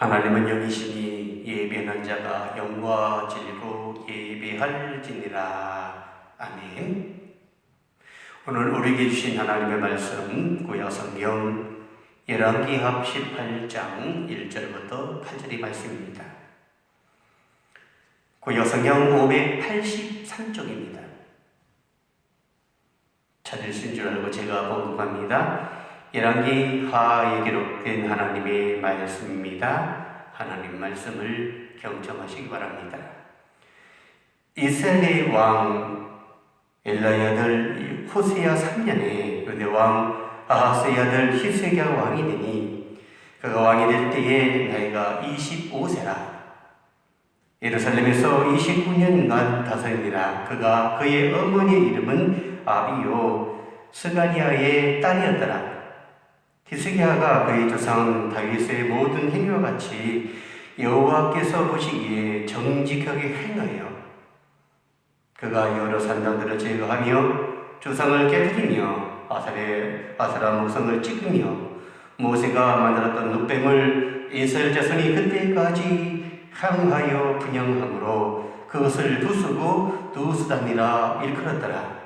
하나님은 영이시니 예배하는 자가 영과 진리로 예배할지니라. 아멘. 오늘 우리에게 주신 하나님의 말씀 구약성경 열왕기하 18장 1절부터 8절의 말씀입니다. 구약성경 583쪽입니다. 찾으신 줄 알고 제가 봉독합니다. 열왕기하에 기록된 하나님의 말씀입니다. 하나님 말씀을 경청하시기 바랍니다. 이스라엘의 왕 엘라의 아들 호세아 3년에 유대 왕 아하스의 아들 히스기야가 왕이 되니 그가 왕이 될 때에 나이가 25세라. 예루살렘에서 29년간 다스리니라. 그의 어머니의 이름은 아비요 스가리아의 딸이었더라. 히스기야가 그의 조상 다윗의 모든 행위와 같이 여호와께서 보시기에 정직하게 행하여 그가 여러 산당들을 제거하며 주상을 깨뜨리며 아세라 목성을 찍으며 모세가 만들었던 룻뱀을 이스라엘 자손이 그때까지 향하여 분양함으로 그것을 부수고 두수단이라 일컬었더라.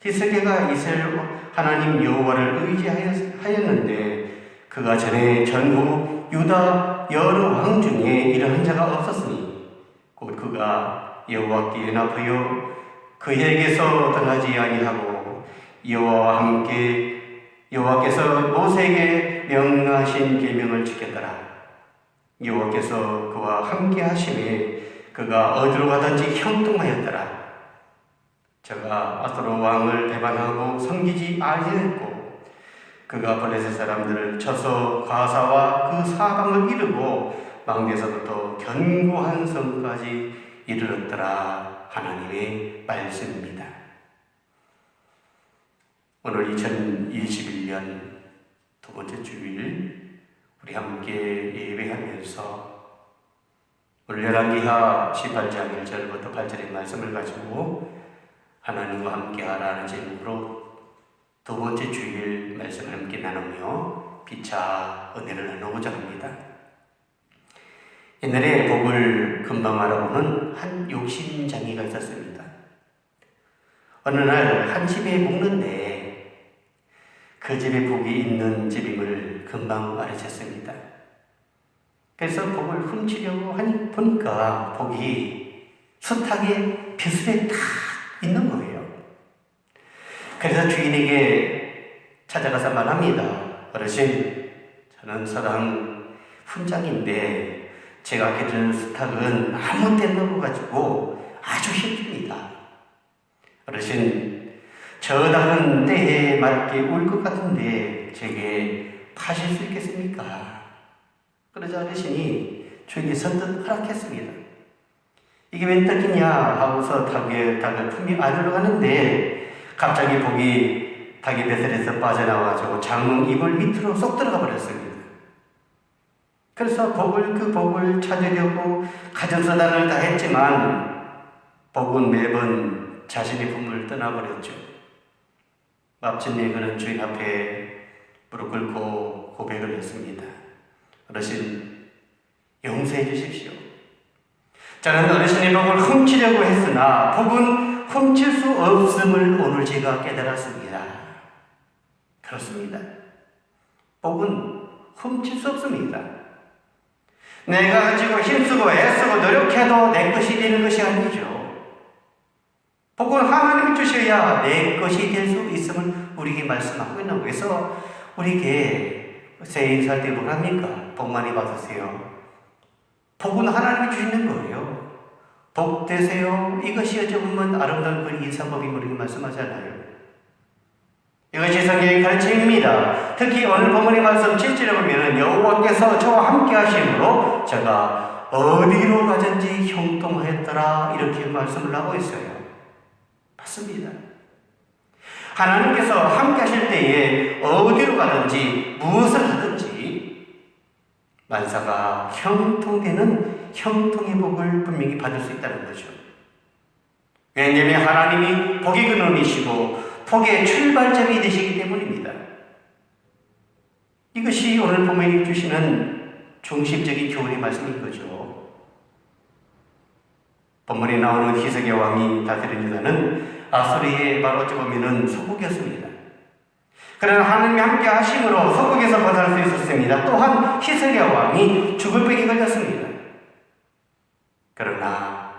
히스기야가 이스라엘 하나님 여호와를 의지하였는데 그가 전에 전후 유다 여러 왕 중에 이러한 자가 없었으니 곧 그가 여호와께 연합하여 그에게서 떠나지 아니하고 여호와와 함께 여호와께서 모세에게 명하신 계명을 지켰더라. 여호와께서 그와 함께 하심에 그가 어디로 가든지 형통하였더라. 저가 아스로 왕을 배반하고 섬기지 아니했고 그가 블레셋 사람들을 쳐서 가사와 그 사방을 이루고 망대에서부터 견고한 성까지 이르렀더라. 하나님의 말씀입니다. 오늘 2021년 두 번째 주일 우리 함께 예배하면서 오늘 열왕기하 18장 1절부터 8절의 말씀을 가지고 하나님과 함께 하라는 제목으로 두 번째 주일 말씀을 함께 나누며 피차 은혜를 나누고자 합니다. 옛날에 복을 금방 알아보는 한 욕심장이가 있었습니다. 어느 날 한 집에 묵는데 그 집에 복이 있는 집임을 금방 알아챘습니다. 그래서 복을 훔치려고 보니까 복이 숱하게 벼슬에 딱 있는 거예요. 그래서 주인에게 찾아가서 말합니다. 어르신, 저는 서당 훈장인데 제가 기르는 수탉은 아무 때나 먹어가지고 아주 힘듭니다. 어르신, 저 닭은 때에 맞게 울 것 같은데 제게 파실 수 있겠습니까? 그러자 어르신이 주인이 선뜻 허락했습니다. 이게 웬 떡이냐 하고서 닭을 품이 안으로 가는데 갑자기 복이 닭의 뱃살에서 빠져나와가지고 장롱 이불 밑으로 쏙 들어가 버렸습니다. 그래서 그 복을 찾으려고 가정서당을 다 했지만 복은 매번 자신의 품을 떠나버렸죠. 마침내 그는 주인 앞에 무릎 꿇고 고백을 했습니다. 어르신, 용서해 주십시오. 저는 어르신의 복을 훔치려고 했으나 복은 훔칠 수 없음을 오늘 제가 깨달았습니다. 그렇습니다. 복은 훔칠 수 없습니다. 내가 가지고 힘쓰고 애쓰고 노력해도 내 것이 되는 것이 아니죠. 복은 하나님이 주셔야 내 것이 될 수 있음을 우리에게 말씀하고 있는 거에서 우리에게 새해 인사할 때 뭐랍니까? 복 많이 받으세요. 복은 하나님이 주시는 거예요. 복 되세요. 이것이 어쩌면 아름다운 그 인사법이 우리에게 말씀하잖아요. 이것이 성경의 가르침입니다. 특히 오늘 본문의 말씀 7절에 보면 여호와께서 저와 함께 하심으로 제가 어디로 가든지 형통하였더라 이렇게 말씀을 하고 있어요. 맞습니다. 하나님께서 함께 하실 때에 어디로 가든지 무엇을 하든지 만사가 형통되는 형통의 복을 분명히 받을 수 있다는 거죠. 왜냐하면 하나님이 복의 근원이시고 복의 출발점이 되시기 때문입니다. 이것이 오늘 본문이 주시는 중심적인 교훈의 말씀인 거죠. 본문에 나오는 히스기야 왕이 다스린 유다는 아수르의 바로 어찌 보면은 소국이었습니다. 그러나 하나님이 함께 하심으로 소국에서 벗어날 수 있었습니다. 또한 히스기야 왕이 죽을 병에 걸렸습니다. 그러나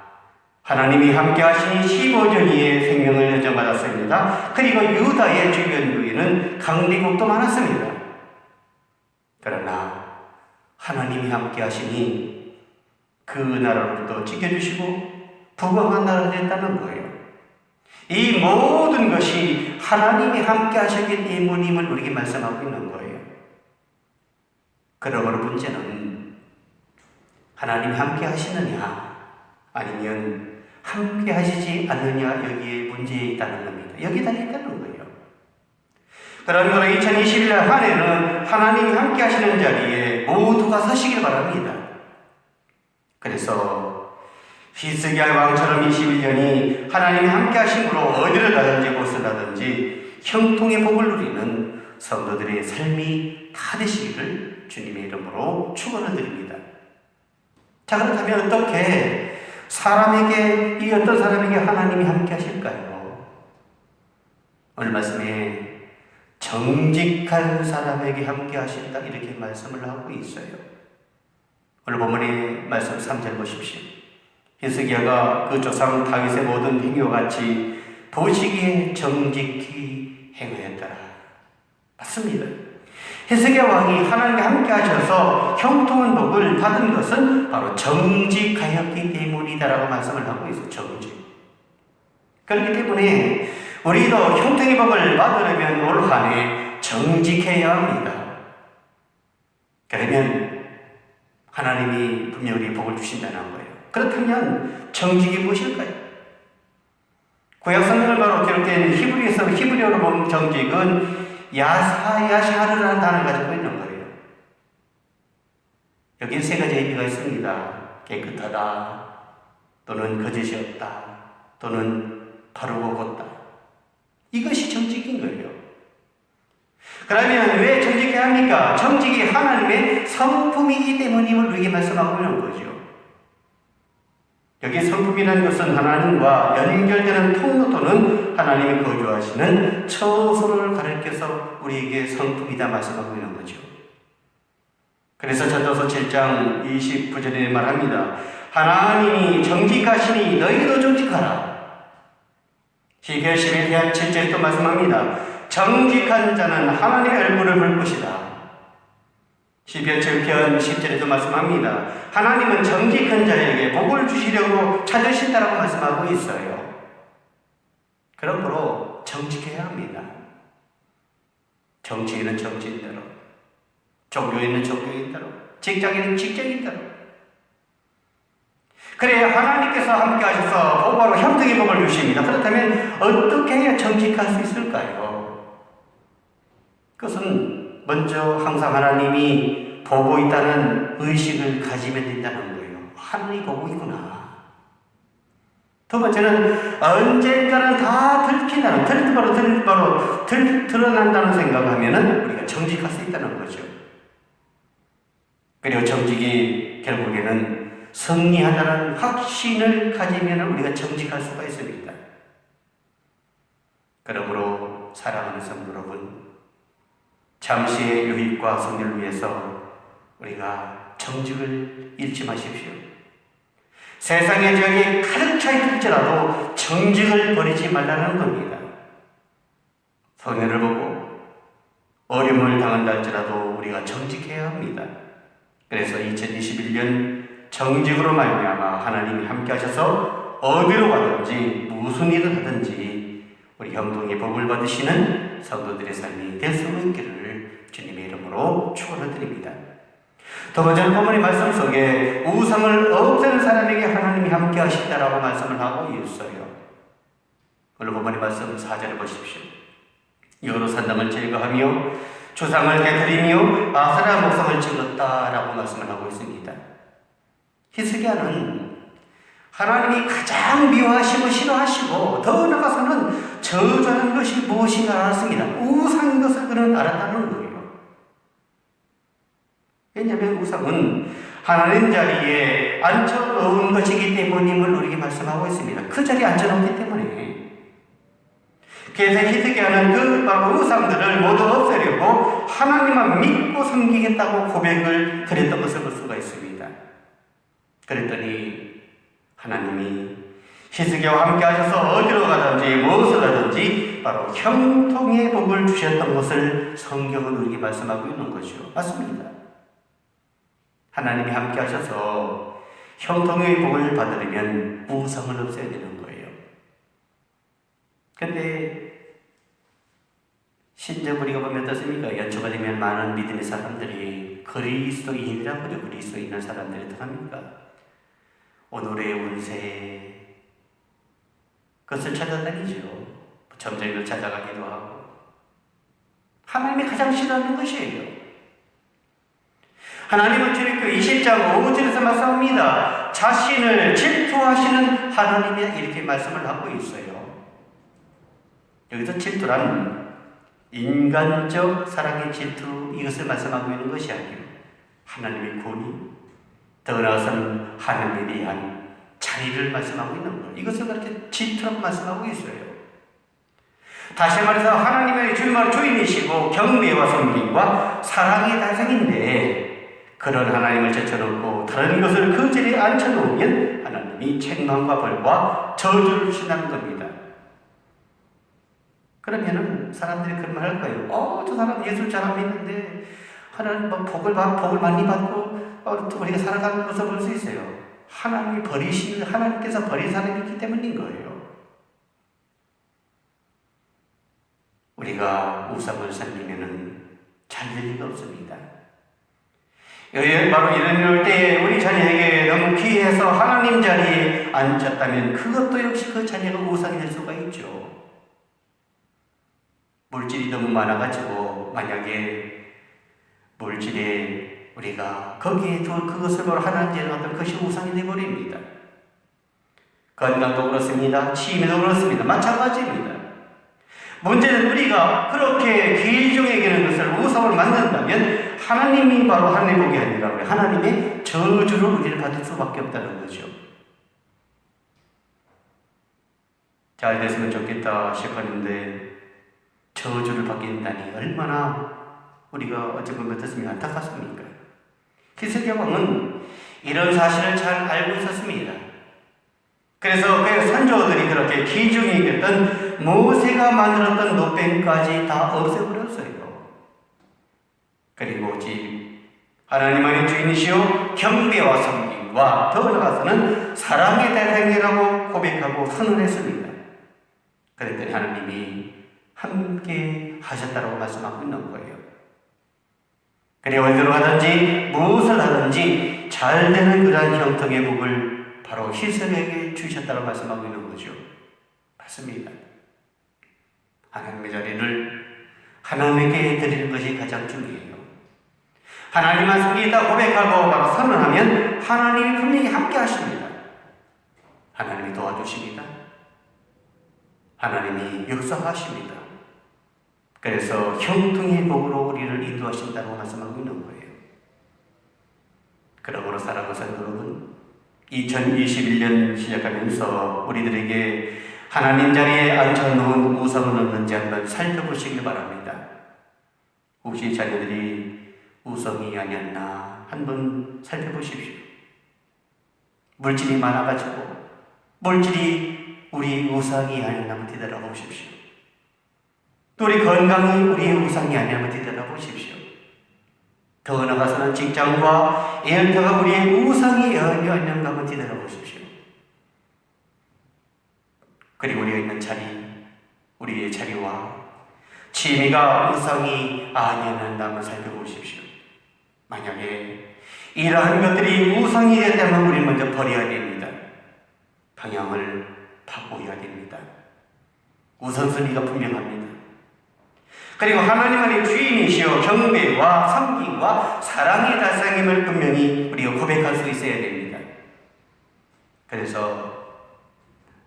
하나님이 함께 하시니 15년 이에 생명을 인정받았습니다. 그리고 유다의 주변국에는 강대국도 많았습니다. 그러나 하나님이 함께 하시니 그 나라로부터 지켜주시고 부강한 나라가 됐다는 거예요. 이 모든 것이 하나님이 함께 하셨기 때문임을 우리에게 말씀하고 있는 거예요. 그러므로 문제는 하나님이 함께 하시느냐 아니면 함께 하시지 않느냐, 여기에 문제 있다는 겁니다. 여기 달려 있다는 거예요. 그러므로 2021년 한 해는 하나님이 함께 하시는 자리에 모두가 서시길 바랍니다. 그래서 히스기야 왕처럼 21년이 하나님이 함께 하심으로 어디를 가든지 무엇을 하든지 형통의 복을 누리는 성도들의 삶이 다 되시기를 주님의 이름으로 축원을 드립니다. 자, 그렇다면 어떻게 사람에게, 이 어떤 사람에게 하나님이 함께 하실까요? 오늘 말씀에 정직한 사람에게 함께 하신다, 이렇게 말씀을 하고 있어요. 오늘 본문의 말씀 3절 보십시오. 히스기야가 그 조상 다윗의 모든 행위와 같이 보시기에 정직히 행하였더라. 맞습니다. 히스기야 왕이 하나님과 함께 하셔서 형통한 복을 받은 것은 바로 정직하였기 때문이다라고 말씀을 하고 있어요. 정직. 그렇기 때문에 우리도 형통의 복을 받으려면 올 한 해 정직해야 합니다. 그러면 하나님이 분명히 복을 주신다는 거예요. 그렇다면 정직이 무엇일까요? 구약 성경을 바로 기록된 히브리에서 히브리어로 보면 정직은 야사야샤르라는 단어를 가지고 있는 거예요. 여기 세 가지 의미가 있습니다. 깨끗하다, 또는 거짓이 없다, 또는 바르고 곧다. 이것이 정직인 거예요. 그러면 왜 정직해야 합니까? 정직이 하나님의 성품이기 때문임을 우리에게 말씀하고 있는 거죠. 여기 성품이라는 것은 하나님과 연결되는 통로 또는 하나님이 거주하시는 처소를 가리켜서 우리에게 성품이다 말씀하고 있는 거죠. 그래서 전도서 7장 29절에 말합니다. 하나님이 정직하시니 너희도 정직하라. 시편 11편 7절에 또 말씀합니다. 정직한 자는 하나님의 얼굴을 볼 것이다. 시편 7편 10절에도 말씀합니다. 하나님은 정직한 자에게 복을 주시려고 찾으신다라고 말씀하고 있어요. 그러므로 정직해야 합니다. 정치인은 정치인대로, 종교인은 종교인대로, 직장인은 직장인대로. 그래야 하나님께서 함께 하셔서 바로 형통의 복을 주십니다. 그렇다면 어떻게 해야 정직할 수 있을까요? 그것은 먼저 항상 하나님이 보고 있다는 의식을 가지면 된다는 거예요. 하나님이 보고 있구나. 두 번째는 언젠가는 다 들킨다는, 드러난다는 생각하면은 우리가 정직할 수 있다는 거죠. 그리고 정직이 결국에는 승리한다는 확신을 가지면 우리가 정직할 수가 있습니다. 그러므로 사랑하는 성도 여러분, 잠시의 유익과 승리를 위해서 우리가 정직을 잃지 마십시오. 세상의 적이 가득 차 있을지라도 정직을 버리지 말라는 겁니다. 손해를 보고 어려움을 당한다 할지라도 우리가 정직해야 합니다. 그래서 2021년 정직으로 말미암아 하나님이 함께 하셔서 어디로 가든지 무슨 일을 하든지 우리 형통의 복을 받으시는 성도들의 삶이 될 수 있기를 주님의 이름으로 축원을 드립니다. 두 번째는 본문의 말씀 속에 우상을 없애는 사람에게 하나님이 함께 하신다라고 말씀을 하고 있어요. 오늘 본문의 말씀 4절을 보십시오. 여로 산당을 제거하며 주상을 깨뜨리며 아세라 목상을 찍었다라고 말씀을 하고 있습니다. 히스기야는 하나님이 가장 미워하시고 싫어하시고 더 나아가서는 저주하는 것이 무엇인가 알았습니다. 우상인 것을 그는 알았다는 거예요. 왜냐하면 우상은 하나님 자리에 앉혀놓은 것이기 때문임을 우리에게 말씀하고 있습니다. 그 자리에 앉혀놓기 때문에. 그래서 히스기야는 그 바로 우상들을 모두 없애려고 하나님만 믿고 섬기겠다고 고백을 드렸던 것을 볼 수가 있습니다. 그랬더니 하나님이 히스기야와 함께 하셔서 어디로 가든지 무엇을 하든지 바로 형통의 복을 주셨던 것을 성경은 우리에게 말씀하고 있는 것이죠. 맞습니다. 하나님이 함께 하셔서 형통의 복을 받으려면 우상을 없애야 되는 거예요. 근데 신적 우리가 보면 어떻습니까? 연초가 되면 많은 믿음의 사람들이 그리스도인이라고 그래요. 그리스도인 있는 사람들이 어떡합니까? 오늘의 운세 그것을 찾아다니죠. 점쟁이를 찾아가기도 하고. 하나님이 가장 싫어하는 것이에요. 하나님은 출애굽기 20장 5절에서 말씀합니다. 자신을 질투하시는 하나님이 이렇게 말씀을 하고 있어요. 여기서 질투란 인간적 사랑의 질투 이것을 말씀하고 있는 것이 아니에요. 하나님의 권위, 더 나아가서는 하나님에 대한 자리를 말씀하고 있는 거예요. 이것을 그렇게 질투라고 말씀하고 있어요. 다시 말해서 하나님의 주인이시고 경배와 섬김과 사랑의 대상인데 그런 하나님을 제쳐놓고 다른 것을 그 자리에 앉혀놓으면 하나님이 책망과 벌과 저주를 주신다는 겁니다. 그러면은 사람들이 그런 말 할 거예요. 저 사람 예술 잘 믿는데 하나님 복을 많이 받고 우리가 살아가는 것을 볼 수 있어요. 하나님께서 버린 사람이 있기 때문인 거예요. 우리가 우상을 섬기면은 잘 될 리가 없습니다. 바로 이럴 때 우리 자녀에게 너무 귀해서 하나님 자리에 앉았다면 그것도 역시 그 자녀가 우상이 될 수가 있죠. 물질이 너무 많아가지고 만약에 물질에 우리가 거기에 그것을 바로 하나님 자리에 놨다면 그것이 우상이 되어버립니다. 건강도 그렇습니다. 치매도 그렇습니다. 마찬가지입니다. 문제는 우리가 그렇게 귀중히 여기는 것을 우상으로 만든다면 하나님이 바로 하나님의 복이 아니라 하나님의 저주를 우리를 받을 수밖에 없다는 거죠. 잘 됐으면 좋겠다 싶었는데 저주를 받게 된다니 얼마나 우리가 어찌 보면 어떻습니까? 안타깝습니까? 히스기야 왕은 이런 사실을 잘 알고 있었습니다. 그래서 그 선조들이 그렇게 귀중히 여겼던 모세가 만들었던 노뱀까지 다 없애버렸어요. 그리고 오직 하나님 안의 주인이시오 경배와 섬김과 더 나아가서는 사랑의 대상이라고 고백하고 선언했습니다. 그랬더니 하나님이 함께 하셨다고 말씀하고 있는 거예요. 그래 어디로 가든지 무엇을 하든지 잘 되는 그러한 형통의 복을 바로 히스기야에게 주셨다고 말씀하고 있는 거죠. 맞습니다. 하나님의 자리를 하나님에게 드리는 것이 가장 중요해요. 하나님만 섬기겠다 고백하고 바로 선언하면 하나님이 분명히 함께 하십니다. 하나님이 도와주십니다. 하나님이 역사하십니다. 그래서 형통의 복으로 우리를 인도하신다고 말씀하고 있는 거예요. 그러므로 사랑하는 성도 여러분, 2021년 시작하면서 우리들에게 하나님 자리에 앉혀놓은 우상은 없는지 한번 살펴보시길 바랍니다. 혹시 자녀들이 우상이 아니었나 한번 살펴보십시오. 물질이 많아가지고 물질이 우리 우상이 아니었나 한번 되돌아보십시오. 또 우리 건강이 우리의 우상이 아니었나 한번 되돌아보십시오. 더 나아가서는 직장과 애연터가 우리의 우상이 아니었나 한번 되돌아보십시오. 그리고 우리가 있는 자리, 우리의 자리와 취미가 우상이 아니었나 한번 살펴보십시오. 만약에 이러한 것들이 우상이 되었다면 우리는 먼저 버려야 됩니다. 방향을 바꿔야 됩니다. 우선순위가 분명합니다. 그리고 하나님 안의 주인이시여 경배와 섬김과 사랑의 달상임을 분명히 우리가 고백할 수 있어야 됩니다. 그래서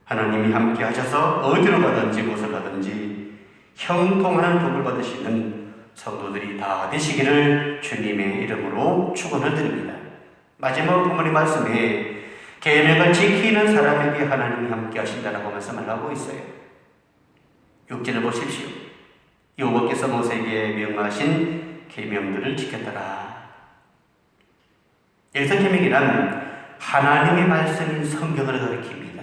하나님이 함께 하셔서 어디로 가든지 무엇을 하든지 형통하는 복을 받으시는 성도들이 다 되시기를 주님의 이름으로 축원을 드립니다. 마지막 부모님 말씀에 계명을 지키는 사람에게 하나님이 함께 하신다라고 말씀을 하고 있어요. 6절을 보십시오. 여호와께서 모세에게 명하신 계명들을 지켰더라. 여기서 계명이란 하나님의 말씀인 성경을 가리킵니다.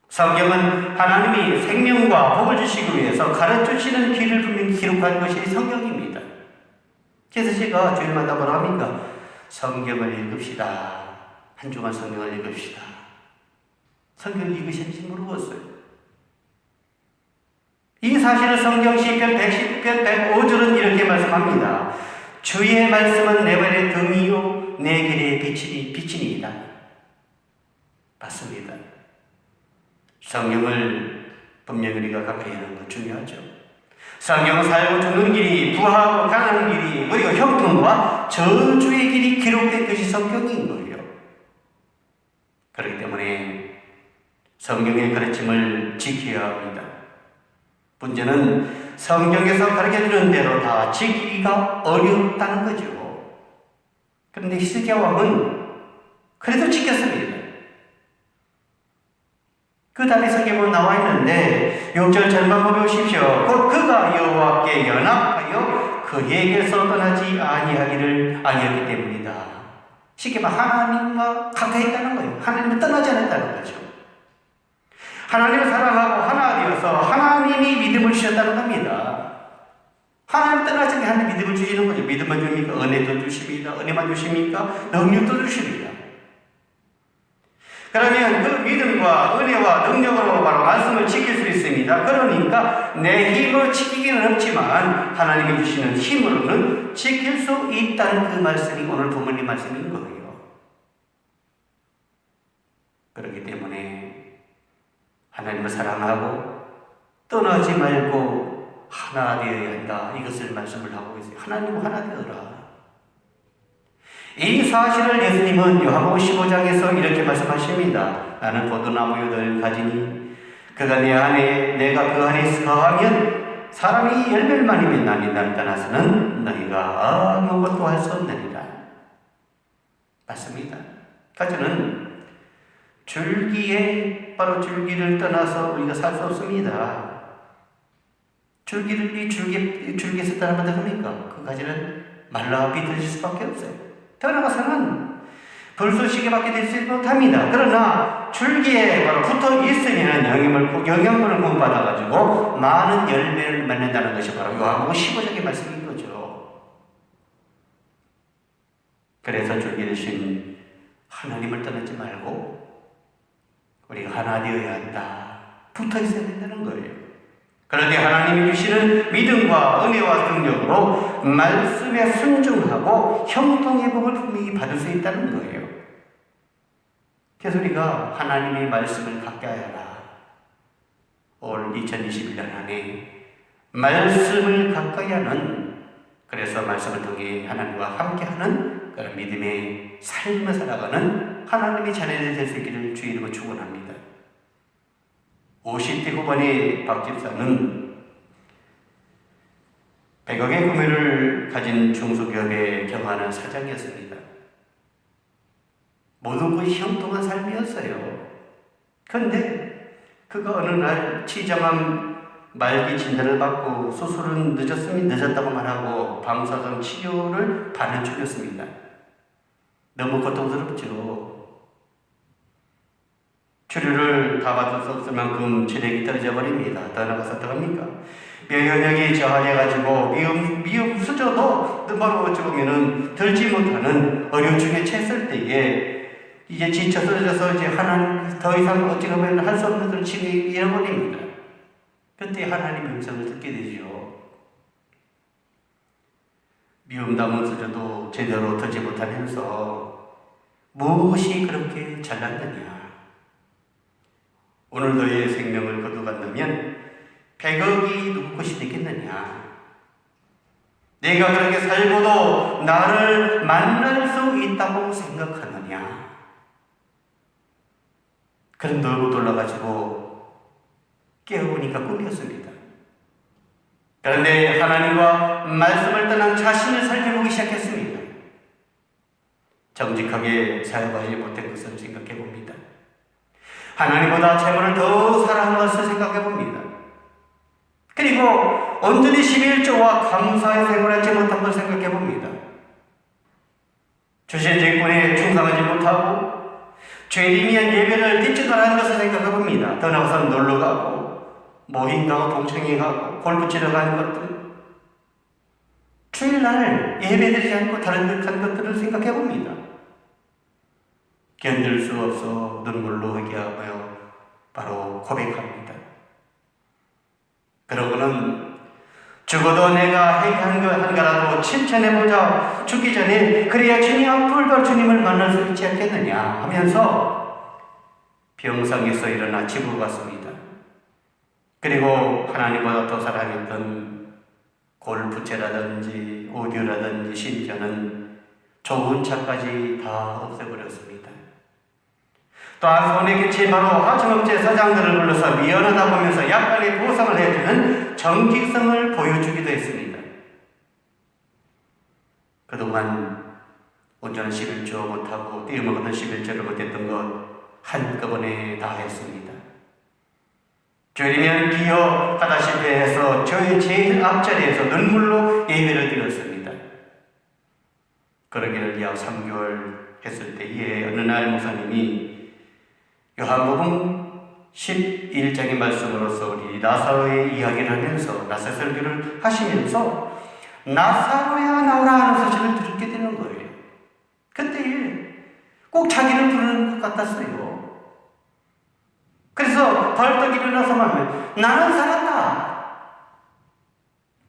성경은 하나님이 생명과 복을 주시기 위해서 가르쳐주시는 길을 분명히 기록한 것이 성경입니다. 그래서 제가 주일마다 뭐라 합니까? 성경을 읽읍시다. 한 주간 성경을 읽읍시다. 성경을 읽으시는지 물어봤어요. 이 사실을 성경 시편 110편 105절은 이렇게 말씀합니다. 주의 말씀은 내 발의 등이요 내 길의 빛이니이다. 맞습니다. 성경을 분명히 우리가 가까이 하는 것 중요하죠. 성경은 살고 죽는 길이, 부하고 가는 길이, 그리고 형통과 저주의 길이 기록된 것이 성경인 거예요. 그렇기 때문에 성경의 가르침을 지켜야 합니다. 문제는 성경에서 가르쳐주는 대로 다 지키기가 어렵다는 거죠. 그런데 히스기야 왕은 그래도 지켰습니다. 그 다음에 성경에 나와 있는데 6절 전반부 보십시오. 곧 그가 여호와께 연합하여 그에게서 떠나지 아니하기 때문이다. 쉽게 말하면 하나님과 가까이 있다는 거예요. 하나님을 떠나지 않았다는 거죠. 하나님을 사랑하고 하나 되어서 하나님이 믿음을 주셨다는 겁니다. 하나님 떠나지 않게 하나님 믿음을 주시는 거죠. 믿음만 줍니까? 은혜도 주십니다. 은혜만 주십니까? 능력도 주십니다. 그러면 그 믿음과 은혜와 능력으로 바로 말씀을 지킬 수 있습니다. 그러니까 내 힘으로 지키기는 없지만 하나님이 주시는 힘으로는 지킬 수 있다는 그 말씀이 오늘 부모님 말씀인 거예요. 그렇기 때문에 하나님을 사랑하고 떠나지 말고 하나 되어야 한다. 이것을 말씀을 하고 있어요. 하나님과 하나 되어라. 이 사실을 예수님은 요한복음 15장에서 이렇게 말씀하십니다. 나는 포도나무 잎을 가지니 그가 내 안에 내가 그 안에 거하면 사람이 열매를 많이 맺나니 나를 떠나서는 너희가 아무것도 할 수 없느니라. 맞습니다. 가지는 줄기에 바로 줄기를 떠나서 우리가 살 수 없습니다. 줄기에서 떠나면 됩니까? 그 가지는 말라 비틀어질 수밖에 없어요. 더 나아가서는 불쏘시개밖에 되지 못합니다. 그러나 줄기에 바로 붙어 있으면 영양분을 공급받아가지고 많은 열매를 맺는다는 것이 바로 요한복음 15장의 말씀인 거죠. 그래서 줄기 대신 하나님을 떠나지 말고 우리가 하나 되어야 한다. 붙어 있어야 된다는 거예요. 그런데 하나님이 주시는 믿음과 은혜와 능력으로 말씀에 순종하고 형통의 복을 분명히 받을 수 있다는 거예요. 그래서 우리가 하나님의 말씀을 가까이 하라. 올 2021년 안에 말씀을 가까이 하는, 그래서 말씀을 통해 하나님과 함께하는 그런 믿음의 삶을 살아가는 하나님의 자녀들이 될 수 있기를 주의 이름으로 축원합니다. 50대 후반의 박 집사는 100억의 구매를 가진 중소기업에 경하는 사장이었습니다. 모든 것이 형통한 삶이었어요. 그런데 그가 어느 날 치정암 말기 진단을 받고 수술은 늦었다고 말하고 방사선 치료를 반년 중이었습니다. 너무 고통스럽죠. 치료를 다 받을 수 없을 만큼 체력이 떨어져 버립니다. 더 나가서 어떡합니까? 면역력이 저하돼가지고 미움 수저도 바로 어찌 보면은 들지 못하는 어려움에 처했을 때에 이제 지쳐 쓰러져서 이제 하나님 더 이상 어찌 보면 할 수 없는 것을 치며 잃어버립니다. 그때 하나님의 음성을 듣게 되죠. 미움 담은 수저도 제대로 들지 못하면서 무엇이 그렇게 잘났느냐? 오늘 너의 생명을 거두간다면 100억이 누구 것이 되겠느냐? 내가 그렇게 살고도 나를 만날 수 있다고 생각하느냐? 그런 놀고 돌아가지고 깨어보니까 꿈이었습니다. 그런데 하나님과 말씀을 떠난 자신을 살펴보기 시작했습니다. 정직하게 살아가지 못한 것을 생각해 봅니다. 하나님보다 재물을 더 사랑하는 것을 생각해 봅니다. 그리고 온전히 11조와 감사의 생활하지 못한 것을 생각해 봅니다. 주신 직분에 충성하지 못하고 죄를 위한 예배를 듣지도 않은 것을 생각해 봅니다. 더 나아가서 놀러 가고 모임 가고 동창회 가고 골프 치러 가는 것들, 주일날 예배드리지 않고 다른 듯한 것들을 생각해 봅니다. 견딜 수 없어 눈물로 회개하며 바로 고백합니다. 그러고는 죽어도 내가 회개한 것 한가라도 칭찬해보자. 죽기 전에 그래야 주님 앞을 주님을 만날 수 있지 않겠느냐 하면서 병상에서 일어나 집으로 갔습니다. 그리고 하나님보다 더 사랑했던 골프채라든지 오디오라든지 심지어는 좋은 차까지 다 없애버렸습니다. 또한 손에 끼친 바로 하청업체 사장들을 불러서 미안하다 보면서 약간의 보상을 해주는 정직성을 보여주기도 했습니다. 그동안 온전한 11조 못하고 띄어먹었던 11조를 못했던 것 한꺼번에 다 했습니다. 주일이면 기여하다시피 해서 저의 제일 앞자리에서 눈물로 예배를 드렸습니다. 그러기를 약 3개월 했을 때에 어느 날 목사님이 요한복음 11장의 말씀으로서 우리 나사로의 이야기를 하면서 나사 설교를 하시면서 나사로야 나오라 하는 소식을 듣게 되는 거예요. 그때 꼭 자기를 부르는 것 같았어요. 그래서 벌떡 일어나서 말하면 나는 살았다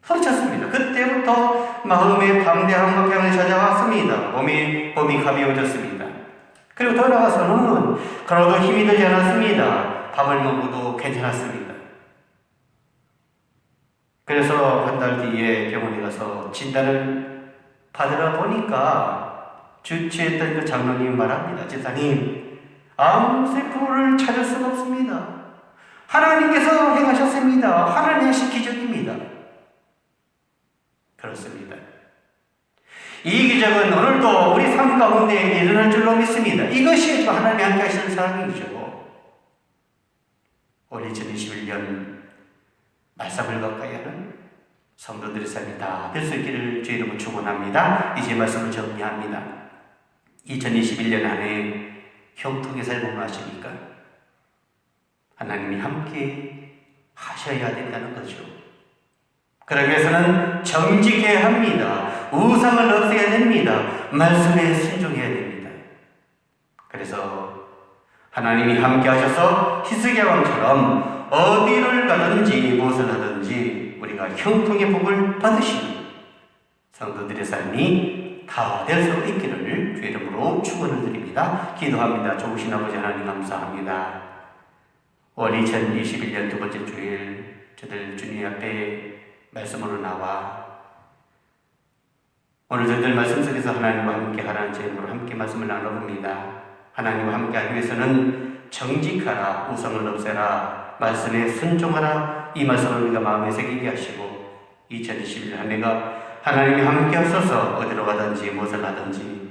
소리쳤습니다. 그때부터 마음의 담대함과 평안이 찾아왔습니다. 몸이 가벼워졌습니다. 그리고 더 나아가서는 그러도 힘이 들지 않았습니다. 밥을 먹어도 괜찮았습니다. 그래서 한 달 뒤에 병원에 가서 진단을 받으러 보니까 주치했던 그 장로님이 말합니다. 집사님, 암세포를 찾을 수가 없습니다. 하나님께서 행하셨습니다. 하나님의 하신 기적입니다. 그렇습니다. 이 기적은 오늘도 우리 삶 가운데 일어날 줄로 믿습니다. 이것이 하나님이 함께 하시는 사랑이죠. 올 2021년 말씀을 가까이 하는 성도들의 삶이 다 될 수 있기를 주의 이름으로 축원합니다. 이제 말씀을 정리합니다. 2021년 안에 형통의 삶을 원하십니까? 하나님이 함께 하셔야 된다는 거죠. 그러기 위해서는 정직해야 합니다. 우상을 없애야 됩니다. 말씀에 순종해야 됩니다. 그래서 하나님이 함께 하셔서 히스기야 왕처럼 어디를 가든지 무엇을 하든지 우리가 형통의 복을 받으시는 성도들의 삶이 다 될 수 있기를 주의 이름으로 축원을 드립니다. 기도합니다. 좋으신 아버지 하나님 감사합니다. 올 2021년 두 번째 주일 저들 주님 앞에 말씀으로 나와 오늘 저희들 말씀 속에서 하나님과 함께 하라는 제목으로 함께 말씀을 나눠봅니다. 하나님과 함께 하기 위해서는 정직하라, 우상을 없애라, 말씀에 순종하라, 이 말씀을 우리가 마음에 새기게 하시고 2021년 한 해가 하나님이 함께 하셔서 어디로 가든지 무엇을 하든지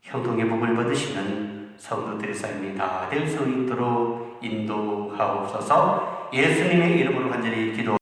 형통의 복을 받으시는 성도들의 삶이 다 될 수 있도록 인도하옵소서. 예수님의 이름으로 간절히 기도